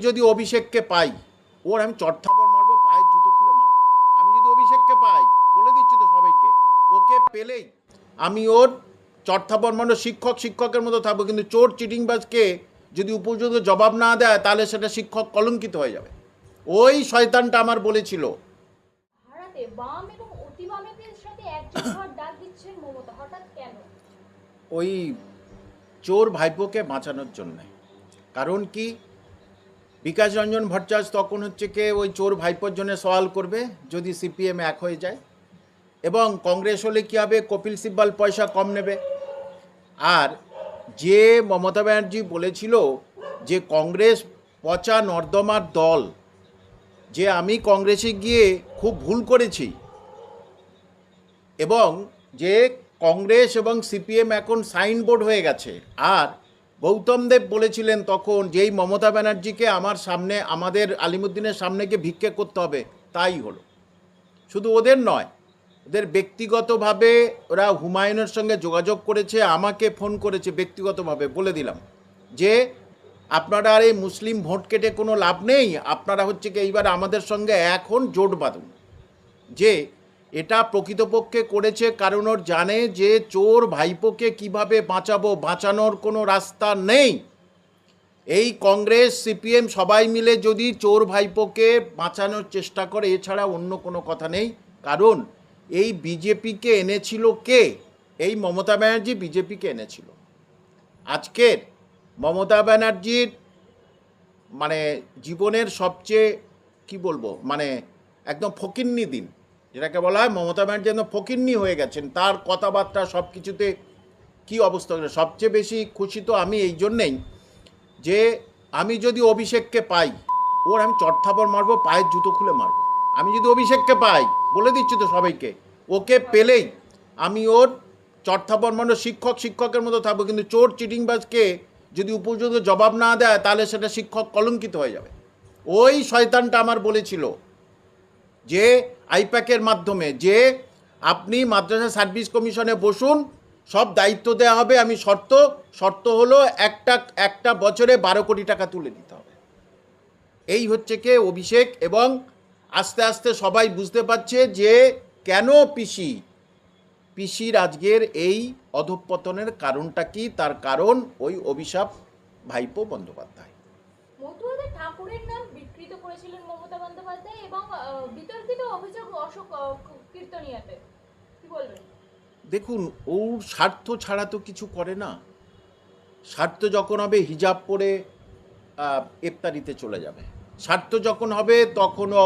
যদি অভিষেককে পাই, ওর আমি চটথাপড় মারবো, পায়ের জুতো খুলে মারবো। আমি যদি অভিষেককে পাই, বলে দিচ্ছি তো সবাইকে, ওকে পেলেই আমি ওর চটথাপড় মারবো, শিক্ষকের মতো থাকবো। কিন্তু চোর চিটিংবাজকে যদি উপযুক্ত জবাব না দেয়, তাহলে সেটা শিক্ষক কলঙ্কিত হয়ে যাবে। ওই শয়তানটা আমার বলেছিল। হারাতে বাম এবং অতি বামেদের সাথে একজন হওয়ার ডাক দিচ্ছেন মমতা, হঠাৎ কেন? ওই চোর ভাইপোকে বাঁচানোর জন্য। কারণ কি, বিকাশ রঞ্জন ভট্টাচার্য তখন হচ্ছে কি ওই চোর ভাইপোর জন্য সওয়াল করবে যদি সিপিএম এক হয়ে যায়, এবং কংগ্রেস হলে কী হবে, কপিল সিব্বল পয়সা কম নেবে। আর যে মমতা ব্যানার্জি বলেছিল যে কংগ্রেস পচা নর্দমার দল, যে আমি কংগ্রেসে গিয়ে খুব ভুল করেছি, এবং যে কংগ্রেস এবং সিপিএম এখন সাইনবোর্ড হয়ে গেছে। আর গৌতম দেব বলেছিলেন তখন যেই মমতা ব্যানার্জিকে আমার সামনে, আমাদের আলিমুদ্দিনের সামনে গিয়ে ভিক্ষে করতে হবে, তাই হলো। শুধু ওদের নয়, ওদের ব্যক্তিগতভাবে ওরা হুমায়ুনের সঙ্গে যোগাযোগ করেছে, আমাকে ফোন করেছে ব্যক্তিগতভাবে। বলে দিলাম যে আপনারা আর এই মুসলিম ভোট কেটে কোনো লাভ নেই, আপনারা হচ্ছে কি এইবার আমাদের সঙ্গে এখন জোট বাঁধুন। যে এটা প্রকৃতপক্ষে করেছে কারণ ওর জানে যে চোর ভাইপোকে কিভাবে বাঁচাবো, বাঁচানোর কোনো রাস্তা নেই। এই কংগ্রেস সিপিএম সবাই মিলে যদি চোর ভাইপোকে বাঁচানোর চেষ্টা করে, এছাড়া অন্য কোনো কথা নেই। কারণ এই বিজেপিকে এনেছিল কে? এই মমতা ব্যানার্জি বিজেপিকে এনেছিল। আজকের মমতা ব্যানার্জির মানে জীবনের সবচেয়ে কি বলবো, মানে একদম ফকিন্নি দিন, যেটাকে বলা হয় মমতা ব্যানার্জি একদম ফকিন্নি হয়ে গেছেন। তার কথাবার্তা সব কিছুতে কী অবস্থা। সবচেয়ে বেশি খুশি তো আমি এই জন্যেই যে আমি যদি অভিষেককে পাই, ওর আমি চটথাপড় মারবো, পায়ের জুতো খুলে মারবো। আমি যদি অভিষেককে পাই, বলে দিচ্ছি তো সবাইকে, ওকে পেলেই আমি ওর চটথাপড় মারবো, শিক্ষকের মতো থাকবো। কিন্তু চোর চিটিংবাজকে যদি উপযুক্ত জবাব না দেয়, তাহলে সেটা শিক্ষক কলঙ্কিত হয়ে যাবে। ওই শয়তানটা আমার বলেছিল যে আইপ্যাকের মাধ্যমে যে আপনি মাদ্রাসা সার্ভিস কমিশনে বসুন, সব দায়িত্ব দেওয়া হবে। আমি শর্ত হলো একটা বছরে 12 কোটি টাকা তুলে দিতে হবে। এই হচ্ছে কে অভিষেক। এবং আস্তে আস্তে সবাই বুঝতে পারছে যে কেন পিসির আজকের এই অধঃপতনের কারণটা কি। তার কারণ ওই অভিশাপ ভাইপো বন্দ্যোপাধ্যায়। মতুয়াদের ঠাকুরের নাম বিকৃত করেছিলেন মমতা বন্দ্যোপাধ্যায় এবং বিতর্কিত অভিযোগ অশোক কীর্তনিয়াতে, কি বলবেন? দেখুন, ওর স্বার্থ ছাড়া তো কিছু করে না। স্বার্থ যখন হবে হিজাব পরে ইফতারিতে চলে যাবে, স্বার্থ যখন হবে তখনও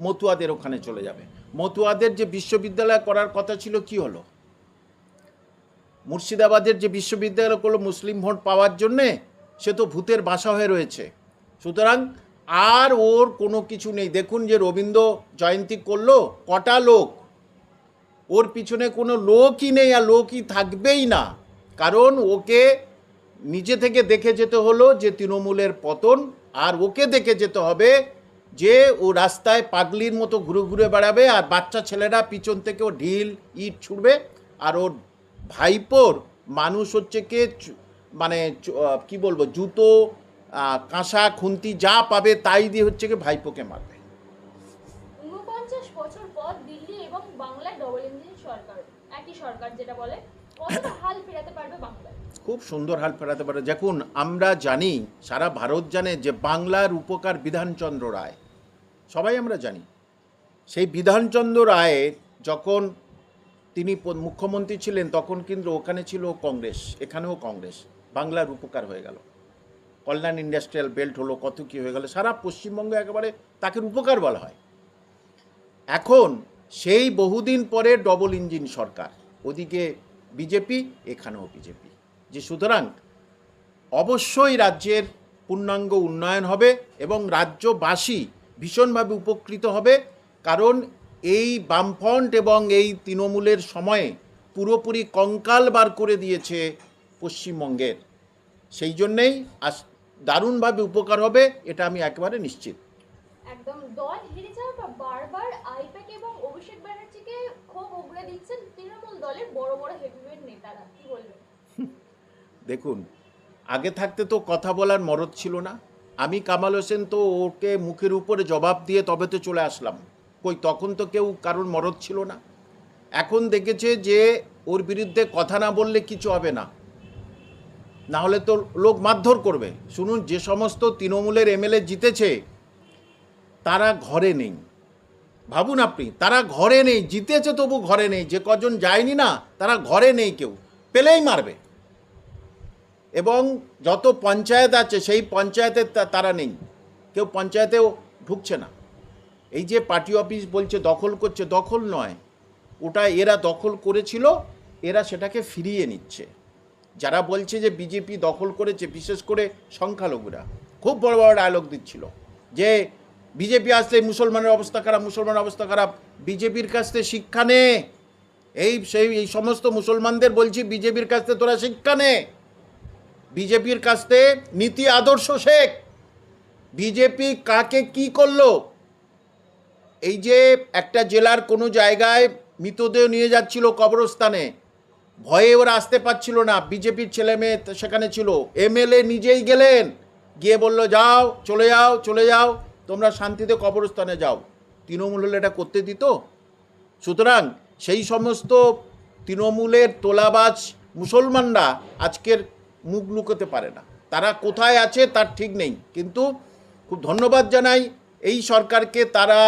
মতুয়াদের ওখানে চলে যাবে। মতুয়াদের যে বিশ্ববিদ্যালয় করার কথা ছিল, কি হলো? মুর্শিদাবাদের যে বিশ্ববিদ্যালয় করলো মুসলিম ভোট পাওয়ার জন্যে, সে তো ভূতের বাসা হয়ে রয়েছে। সুতরাং আর ওর কোনো কিছু নেই। দেখুন যে রবীন্দ্র জয়ন্তী করলো, কটা লোক, ওর পিছনে কোনো লোকই নেই, আর লোকই থাকবেই না। কারণ ওকে নিজে থেকে দেখে যেতে হলো যে তৃণমূলের পতন, আর ওকে দেখে যেতে হবে যে ও রাস্তায় পাগলির মতো ঘুরে ঘুরে বেড়াবে, আর বাচ্চা ছেলেরা পিছন থেকে ও ঢিল ইট ছুড়বে। আর ওর ভাইপোর মানুষ হচ্ছে কে, মানে কি বলবো, জুতো কাঁসা খুন্তি যা পাবে তাই দিয়ে হচ্ছে কি ভাইপোকে মারবে। 49 বছর পর দিল্লি এবং বাংলায় ডবল ইঞ্জিন সরকার, একই সরকার যেটা বলে, কতটা হাল ফেরাতে পারবে বাংলায়? খুব সুন্দর হাল ফেরাতে পারে। দেখুন, আমরা জানি, সারা ভারত জানে যে বাংলার উপকার বিধানচন্দ্র রায়, সবাই আমরা জানি। সেই বিধানচন্দ্র রায় যখন তিনি মুখ্যমন্ত্রী ছিলেন, তখন কিন্তু ওখানে ছিল কংগ্রেস, এখানেও কংগ্রেস। বাংলার উপকার হয়ে গেল, কল্যাণ ইন্ডাস্ট্রিয়াল বেল্ট হলো, কত কী হয়ে গেল, সারা পশ্চিমবঙ্গে একেবারে তাকে উপকার বলা হয়। এখন সেই বহুদিন পরে ডবল ইঞ্জিন সরকার, ওদিকে বিজেপি, এখানেও বিজেপি। যে সুতরাং অবশ্যই রাজ্যের পূর্ণাঙ্গ উন্নয়ন হবে এবং রাজ্যবাসী ভীষণভাবে উপকৃত হবে। কারণ এই বামফ্রন্ট এবং এই তৃণমূলের সময়ে পুরোপুরি কঙ্কাল বার করে দিয়েছে পশ্চিমবঙ্গের। সেই জন্যেই দারুণভাবে উপকার হবে, এটা আমি একেবারে নিশ্চিত। একদম। দল হেরে যাওয়ার পর বারবার আইপ্যাক এবং অভিষেক ব্যানার্জিকে ক্ষোভ উগরে দিচ্ছেন তৃণমূল দলের বড় বড় হেভিওয়েট নেতারা, কি বলবেন? দেখুন, আগে থাকতে তো কথা বলার মরদ ছিল না, আমি কামাল হোসেন তো ওকে মুখের উপরে জবাব দিয়ে তবে তো চলে আসলাম। কই তখন তো কেউ কারোর মরদ ছিল না। এখন দেখেছে যে ওর বিরুদ্ধে কথা না বললে কিছু হবে না, না হলে তো লোক মারধর করবে। শুনুন, যে সমস্ত তৃণমূলের এমএলএ জিতেছে তারা ঘরে নেই। ভাবুন আপনি, তারা ঘরে নেই, জিতেছে তবু ঘরে নেই। যে কজন যায়নি না তারা ঘরে নেই, কেউ পেলেই মারবে। এবং যত পঞ্চায়েত আছে সেই পঞ্চায়েতে তারা নেই, কেউ পঞ্চায়েতেও ঢুকছে না। এই যে পার্টি অফিস বলছে দখল করছে, দখল নয়, ওটা এরা দখল করেছিল, এরা সেটাকে ফিরিয়ে নিচ্ছে। যারা বলছে যে বিজেপি দখল করেছে, বিশেষ করে সংখ্যালঘুরা খুব বড় বড় ডায়লগ দিচ্ছিল যে বিজেপি আসলে মুসলমানের অবস্থা খারাপ, মুসলমানের অবস্থা খারাপ। বিজেপির কাছ থেকে শিক্ষা নে, এই সমস্ত মুসলমানদের বলছি বিজেপির কাছ থেকে তোরা শিক্ষা নে, বিজেপির কাছ থেকে নীতি আদর্শ শেখ। বিজেপি কাকে কি করলো? এই যে একটা জেলার কোনো জায়গায় মৃতদেহ নিয়ে যাচ্ছিল কবরস্থানে, ভয়ে ওরা আসতে পারছিল না, বিজেপির ছেলে মেয়ে সেখানে ছিল, এমএলএ নিজেই গেলেন, গিয়ে বলল যাও, চলে যাও, চলে যাও, তোমরা শান্তিতে কবরস্থানে যাও। তৃণমূল হলে এটা করতে দিত? সুতরাং সেই সমস্ত তৃণমূলের তোলাবাজ মুসলমানরা আজকের মুখ লুকোতে পারে না, তারা কোথায় আছে তার ঠিক নেই। কিন্তু খুব ধন্যবাদ জানাই এই সরকারকে, তারা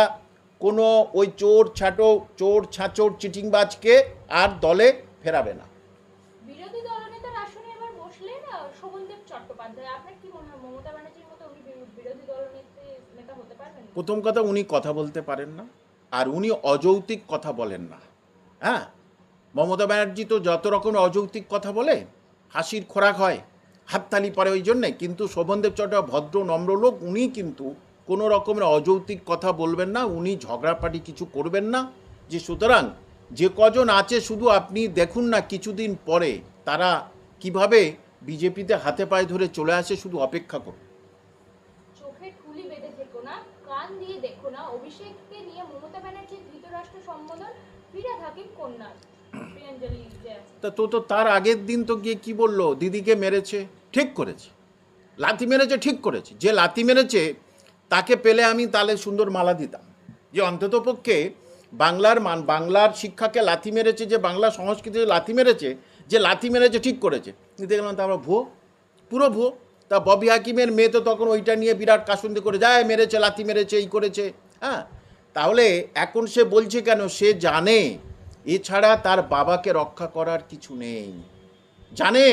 কোনো ওই চোর ছাঁচোর চিটিংবাজকে আর দলে ফেরাবে না। বিরোধী দলনেতার আসনে এবার বসলেন শোভনদেব চট্টোপাধ্যায়। আপনার কি মনে হয় মমতা ব্যানার্জির মতো উনি বিরোধী দলনেতা হতে পারবেন? প্রথম কথা, উনি কথা বলতে পারেন না, আর উনি অযৌক্তিক কথা বলেন না। হ্যাঁ, মমতা ব্যানার্জি তো যত রকম অযৌক্তিক কথা বলে, হাসির খোরাক হয়, হাততালি পরে ওই জন্যে। কিন্তু শোভনদেব চট্টোপাধ্যায় ভদ্র নম্র লোক, উনি কিন্তু কোনো রকমের অযৌক্তিক কথা বলবেন না, উনি ঝগড়াপাটি কিছু করবেন না। যে সুতরাং যে কজন আছে শুধু আপনি দেখুন না কিছুদিন পরে তারা কিভাবে বিজেপিতে হাতে পায়ে ধরে চলে আসে, শুধু অপেক্ষা করুন। চোখে ঠুলি বেঁধে থেকো না, কান দিয়ে দেখো না, অভিষেককে নিয়ে মমতা ব্যানার্জির ধৃতরাষ্ট্র সম্বোধন, ফিরাদ হাকিম কন্যা প্রিয়াঞ্জলি যে আছে। তা তো তার আগের দিন তো গিয়ে কি বললো, দিদিকে মেরেছে, ঠিক করেছে, লাথি মেরেছে, ঠিক করেছে। যে লাথি মেরেছে তাকে পেলে আমি তাহলে সুন্দর মালা দিতাম, যে অন্ততপক্ষে বাংলার শিক্ষাকে লাথি মেরেছে, যে বাংলা সংস্কৃতি লাথি মেরেছে, যে লাথি মেরেছে ঠিক করেছে। দেখলাম তা আমরা ভুয়ো, পুরো ভুয়ো। তা ববি হাকিমের মেয়ে তো তখন ওইটা নিয়ে বিরাট কাসুন্দি করে যায়, মেরেছে, লাথি মেরেছে, এই করেছে। হ্যাঁ, তাহলে এখন সে বলছে কেন? সে জানে এছাড়া তার বাবাকে রক্ষা করার কিছু নেই, জানে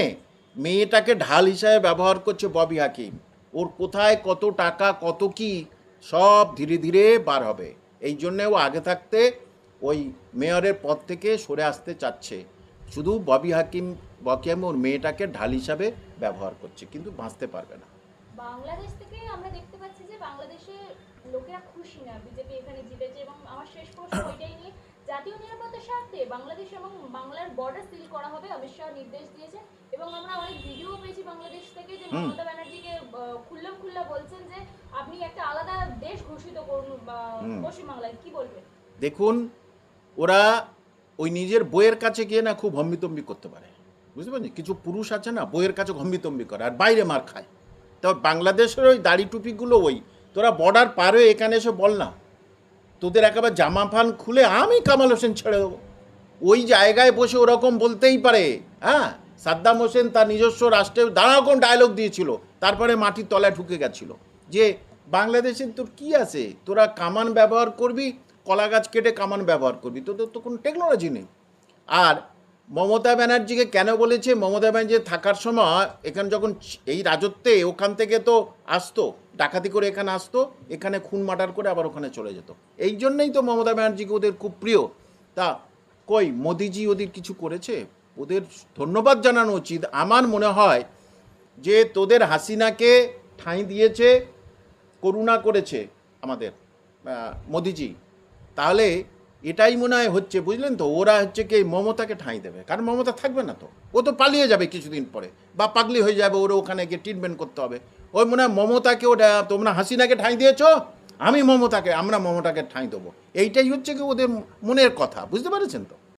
মেয়েটাকে ঢাল হিসাবে ব্যবহার করছে ববি হাকিম। ওর কোথায় কত টাকা, কত কি, সব ধীরে ধীরে বার হবে। এই জন্যে ও আগে থাকতে ওই মেয়রের পদ থেকে সরে আসতে চাচ্ছে। শুধু ববি হাকিম ওর মেয়েটাকে ঢাল হিসাবে ব্যবহার করছে, কিন্তু বাঁচতে পারবে না। বাংলাদেশ থেকে আমরা দেখতে পাচ্ছি যে বাংলাদেশে লোকেরা খুশি না বিজেপি এখানে জিতেছে, এবং আমার শেষ প্রশ্ন ওইটাই নিয়ে, জাতীয় নিরাপত্তার স্বার্থে বাংলাদেশ এবং বাংলার বর্ডার সিল করা হবে, অমিত শাহ নির্দেশ দিয়েছে। এবং আমরা অনেক ভিডিও পেয়েছি বাংলাদেশ থেকে যে মমতা ব্যানার্জিকে খুল্লা বলছেন যে আপনি একটা আলাদা দেশ ঘোষিত করুন পশ্চিমবাংলায়, কি বলবেন? দেখুন, ওরা ওই নিজের বইয়ের কাছে গিয়ে না খুব হম্বিতম্বি করতে পারে, বুঝতে পারছেন? কিছু পুরুষ আছে না, বইয়ের কাছে হম্বিতম্বি করে আর বাইরে মার খায়। তবে বাংলাদেশের ওই দাড়ি টুপিগুলো, ওই তোরা বর্ডার পার হয়ে এখানে এসে বল না, তোদের একেবারে জামা ফান খুলে আমি কামাল হোসেন ছেড়ে দেবো। ওই জায়গায় বসে ওরকম বলতেই পারে। হ্যাঁ, সাদ্দাম হোসেন তার নিজস্ব রাষ্ট্রে নানারকম ডায়লগ দিয়েছিল, তারপরে মাটির তলায় ঢুকে গেছিল যে বাংলাদেশের তোর কি আছে, তোরা কামান ব্যবহার করবি, কলা গাছ কেটে কামান ব্যবহার করবি, তোদের তো কোনো টেকনোলজি নেই। আর মমতা ব্যানার্জিকে কেন বলেছে? মমতা ব্যানার্জি থাকার সময় এখানে যখন এই রাজত্বে ওখান থেকে তো আসতো, ডাকাতি করে এখানে আসতো, এখানে খুন মার্ডার করে আবার ওখানে চলে যেত। এই জন্যই তো মমতা ব্যানার্জিকে ওদের খুব প্রিয়। তা কই মোদিজি ওদের কিছু করেছে? ওদের ধন্যবাদ জানানো উচিত। আমার মনে হয় যে তোদের হাসিনাকে ঠাঁই দিয়েছে, করুণা করেছে আমাদের মোদিজি, তাহলে এটাই মনে হয় হচ্ছে, বুঝলেন তো? ওরা হচ্ছে কি মমতাকে ঠাঁই দেবে, কারণ মমতা থাকবে না তো, ও তো পালিয়ে যাবে কিছুদিন পরে, বা পাগলি হয়ে যাবে, ওরা ওখানে গিয়ে ট্রিটমেন্ট করতে হবে। ওই মনে হয় মমতাকে, ওটা তোমরা হাসিনাকে ঠাঁই দিয়েছো, আমরা মমতাকে ঠাঁই দেবো, এইটাই হচ্ছে কি ওদের মনের কথা, বুঝতে পেরেছেন তো?